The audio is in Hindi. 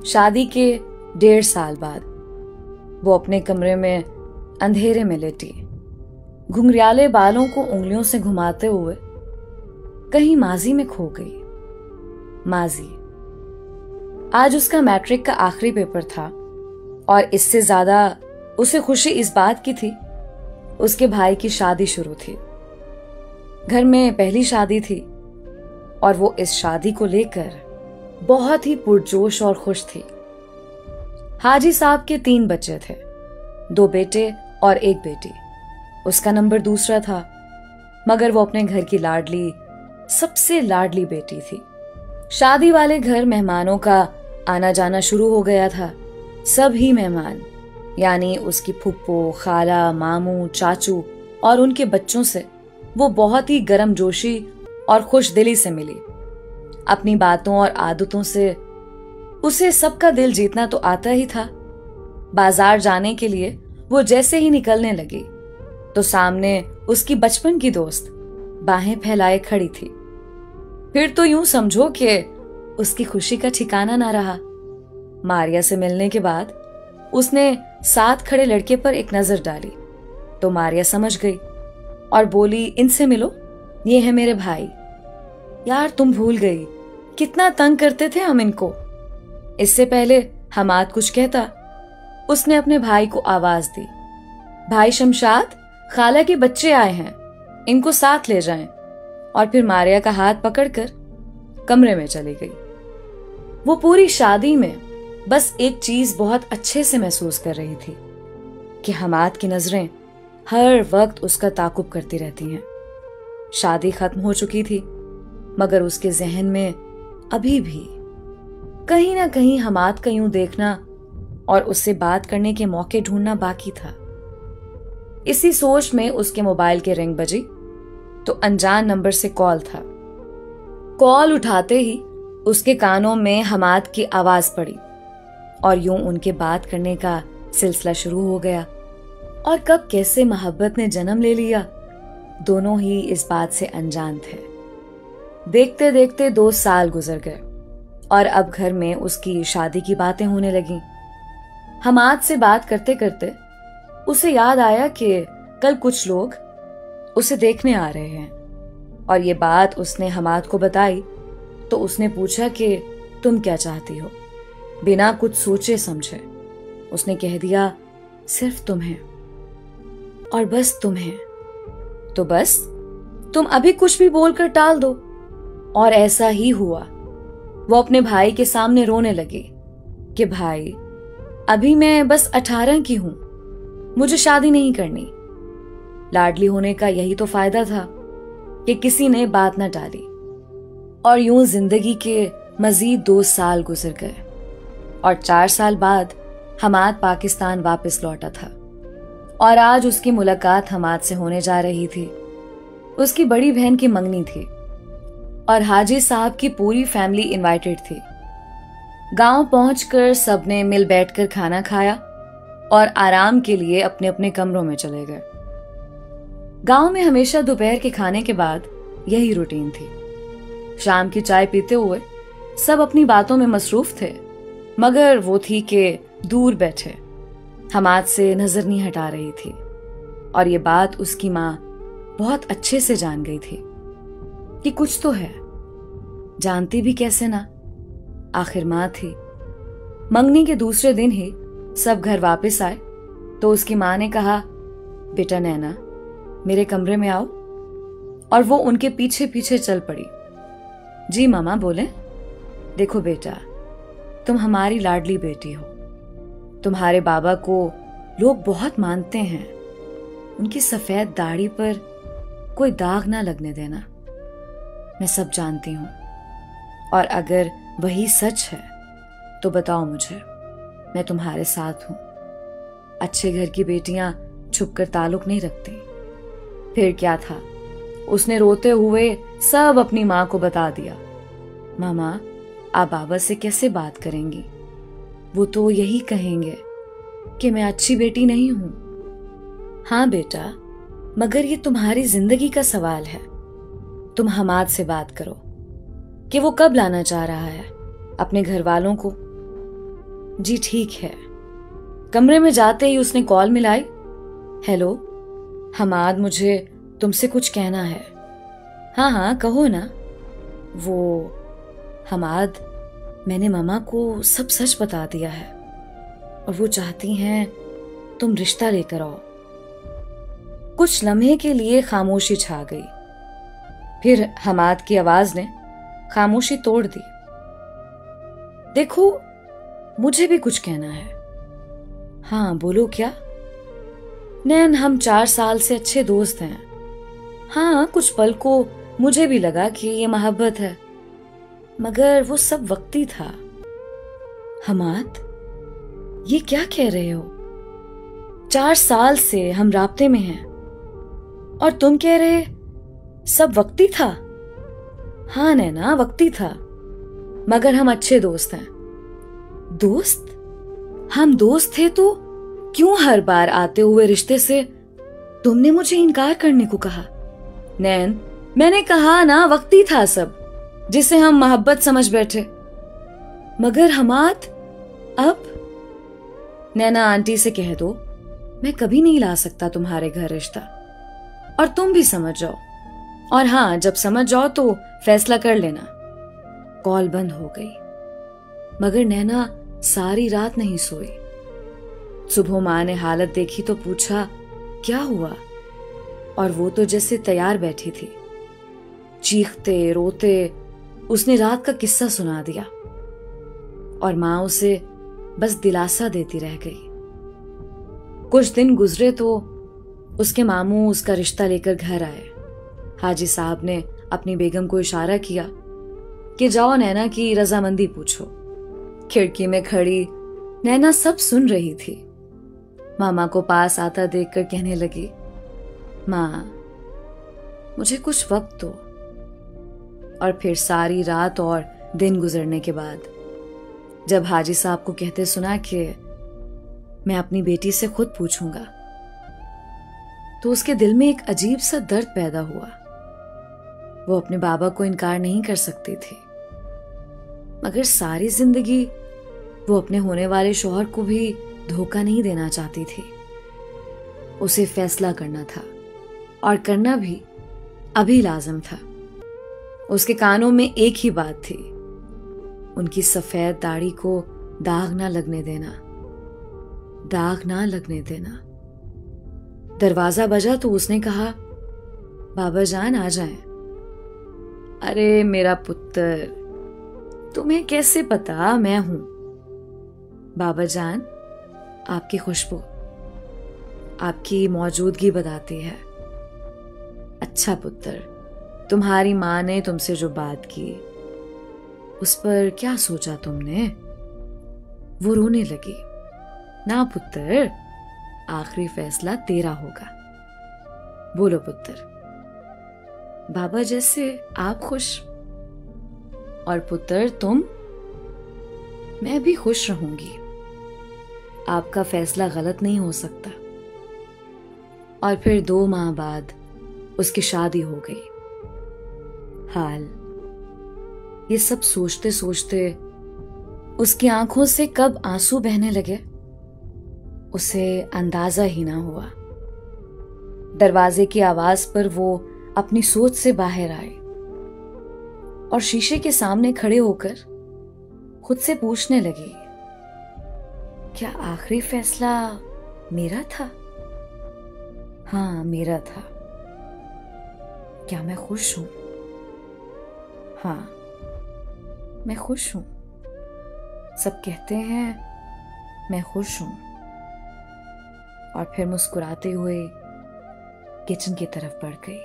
शादी के 1.5 साल बाद वो अपने कमरे में अंधेरे में लेटी, घुंघराले बालों को उंगलियों से घुमाते हुए कहीं माजी में खो गई। माजी। आज उसका मैट्रिक का आखिरी पेपर था और इससे ज्यादा उसे खुशी इस बात की थी, उसके भाई की शादी शुरू थी। घर में पहली शादी थी और वो इस शादी को लेकर बहुत ही पुरजोश और खुश थी। हाजी साहब के 3 बच्चे थे, 2 बेटे और 1 बेटी। उसका नंबर दूसरा था, मगर वो अपने घर की लाडली, सबसे लाडली बेटी थी। शादी वाले घर मेहमानों का आना जाना शुरू हो गया था। सभी मेहमान यानी उसकी फुप्पो, खाला, मामू, चाचू और उनके बच्चों से वो बहुत ही गर्मजोशी और खुशदिली से मिली। अपनी बातों और आदतों से उसे सबका दिल जीतना तो आता ही था। बाजार जाने के लिए वो जैसे ही निकलने लगी तो सामने उसकी बचपन की दोस्त बाहें फैलाए खड़ी थी। फिर तो यूं समझो कि उसकी खुशी का ठिकाना ना रहा। मारिया से मिलने के बाद उसने साथ खड़े लड़के पर एक नजर डाली तो मारिया समझ गई और बोली, इनसे मिलो, ये है मेरे भाई। यार तुम भूल गई, कितना तंग करते थे हम इनको। इससे पहले हमाद कुछ कहता, उसने अपने भाई को आवाज दी, भाई शमशाद, खाला के बच्चे आए हैं, इनको साथ ले जाएं। और फिर मारिया का हाथ पकड़कर कमरे में चली गई। वो पूरी शादी में बस एक चीज बहुत अच्छे से महसूस कर रही थी कि हमाद की नजरें हर वक्त उसका ताकुब करती रहती हैं। शादी खत्म हो चुकी थी, मगर उसके जहन में अभी भी कहीं ना कहीं हमाद का यूं देखना और उससे बात करने के मौके ढूंढना बाकी था। इसी सोच में उसके मोबाइल के रिंग बजी तो अनजान नंबर से कॉल था। कॉल उठाते ही उसके कानों में हमाद की आवाज पड़ी और यूं उनके बात करने का सिलसिला शुरू हो गया। और कब कैसे मोहब्बत ने जन्म ले लिया, दोनों ही इस बात से अनजान थे। देखते देखते 2 साल गुजर गए और अब घर में उसकी शादी की बातें होने लगीं। हमाद से बात करते करते उसे याद आया कि कल कुछ लोग उसे देखने आ रहे हैं और ये बात उसने हमाद को बताई तो उसने पूछा कि तुम क्या चाहती हो। बिना कुछ सोचे समझे उसने कह दिया, सिर्फ तुम्हें और बस तुम्हें। तो बस तुम अभी कुछ भी बोलकर टाल दो। और ऐसा ही हुआ। वो अपने भाई के सामने रोने लगी कि भाई, अभी मैं बस 18 की हूं, मुझे शादी नहीं करनी। लाडली होने का यही तो फायदा था कि किसी ने बात न टाली। और यूं जिंदगी के मजीद 2 साल गुजर गए और 4 साल बाद हमाद पाकिस्तान वापस लौटा था और आज उसकी मुलाकात हमाद से होने जा रही थी। उसकी बड़ी बहन की मंगनी थी और हाजी साहब की पूरी फैमिली इनवाइटेड थी। गांव पहुंचकर सबने मिल बैठकर खाना खाया और आराम के लिए अपने अपने कमरों में चले गए। गांव में हमेशा दोपहर के खाने के बाद यही रूटीन थी। शाम की चाय पीते हुए सब अपनी बातों में मसरूफ थे, मगर वो थी कि दूर बैठे हमाद से नजर नहीं हटा रही थी। और ये बात उसकी माँ बहुत अच्छे से जान गई थी कि कुछ तो है, जानती भी कैसे ना, आखिर माँ थी। मंगनी के दूसरे दिन ही सब घर वापस आए तो उसकी माँ ने कहा, बेटा नैना, मेरे कमरे में आओ। और वो उनके पीछे पीछे चल पड़ी। जी मामा बोले, देखो बेटा, तुम हमारी लाडली बेटी हो। तुम्हारे बाबा को लोग बहुत मानते हैं। उनकी सफेद दाढ़ी पर कोई दाग ना लगने देना। मैं सब जानती हूं और अगर वही सच है तो बताओ मुझे, मैं तुम्हारे साथ हूं। अच्छे घर की बेटियां छुपकर ताल्लुक नहीं रखती। फिर क्या था, उसने रोते हुए सब अपनी माँ को बता दिया। मामा, आप बाबा से कैसे बात करेंगी? वो तो यही कहेंगे कि मैं अच्छी बेटी नहीं हूं। हाँ बेटा, मगर ये तुम्हारी जिंदगी का सवाल है। तुम हमाद से बात करो कि वो कब लाना चाह रहा है अपने घर वालों को। जी ठीक है। कमरे में जाते ही उसने कॉल मिलाई। हेलो हमाद, मुझे तुमसे कुछ कहना है। हाँ हाँ कहो ना। वो हमाद, मैंने मामा को सब सच बता दिया है और वो चाहती हैं तुम रिश्ता लेकर आओ। कुछ लम्हे के लिए खामोशी छा गई। फिर हमाद की आवाज ने खामोशी तोड़ दी। देखो मुझे भी कुछ कहना है। हाँ बोलो क्या? नैन, हम 4 साल से अच्छे दोस्त हैं। हाँ कुछ पल को मुझे भी लगा कि ये मोहब्बत है, मगर वो सब वक्ती था। हमाद, ये क्या कह रहे हो? 4 साल से हम राब्ते में हैं और तुम कह रहे सब वक्ती था? हाँ नैना, वक्ती था, मगर हम अच्छे दोस्त हैं। दोस्त? हम दोस्त थे तो क्यों हर बार आते हुए रिश्ते से तुमने मुझे इनकार करने को कहा? नैन, मैंने कहा ना वक्ती था सब, जिसे हम मोहब्बत समझ बैठे। मगर हमाद अब? नैना आंटी से कह दो मैं कभी नहीं ला सकता तुम्हारे घर रिश्ता, और तुम भी समझ जाओ। और हाँ, जब समझ जाओ तो फैसला कर लेना। कॉल बंद हो गई, मगर नैना सारी रात नहीं सोई। सुबह मां ने हालत देखी तो पूछा क्या हुआ, और वो तो जैसे तैयार बैठी थी। चीखते रोते उसने रात का किस्सा सुना दिया और मां उसे बस दिलासा देती रह गई। कुछ दिन गुजरे तो उसके मामू उसका रिश्ता लेकर घर आए। हाजी साहब ने अपनी बेगम को इशारा किया कि जाओ नैना की रजामंदी पूछो। खिड़की में खड़ी नैना सब सुन रही थी। मामा को पास आता देखकर कहने लगी, मां मुझे कुछ वक्त दो। और फिर सारी रात और दिन गुजरने के बाद जब हाजी साहब को कहते सुना कि मैं अपनी बेटी से खुद पूछूंगा, तो उसके दिल में एक अजीब सा दर्द पैदा हुआ। वो अपने बाबा को इनकार नहीं कर सकती थी, मगर सारी जिंदगी वो अपने होने वाले शौहर को भी धोखा नहीं देना चाहती थी। उसे फैसला करना था, और करना भी अभी लाजम था। उसके कानों में एक ही बात थी, उनकी सफेद दाढ़ी को दाग ना लगने देना, दाग ना लगने देना। दरवाजा बजा तो उसने कहा, बाबा जान आ जाएं। अरे मेरा पुत्र, तुम्हें कैसे पता मैं हूं? बाबा जान, आपकी खुशबू, आपकी मौजूदगी बताती है। अच्छा पुत्र, तुम्हारी मां ने तुमसे जो बात की उस पर क्या सोचा तुमने? वो रोने लगी। ना पुत्र, आखिरी फैसला तेरा होगा। बोलो पुत्र। बाबा जैसे आप खुश, और पुत्र तुम? मैं भी खुश रहूंगी। आपका फैसला गलत नहीं हो सकता। और फिर 2 माह बाद उसकी शादी हो गई। हाल ये सब सोचते सोचते उसकी आंखों से कब आंसू बहने लगे उसे अंदाजा ही ना हुआ। दरवाजे की आवाज पर वो अपनी सोच से बाहर आए और शीशे के सामने खड़े होकर खुद से पूछने लगी, क्या आखिरी फैसला मेरा था? हाँ मेरा था। क्या मैं खुश हूं? हाँ मैं खुश हूं। सब कहते हैं मैं खुश हूं। और फिर मुस्कुराते हुए किचन की तरफ बढ़ गई।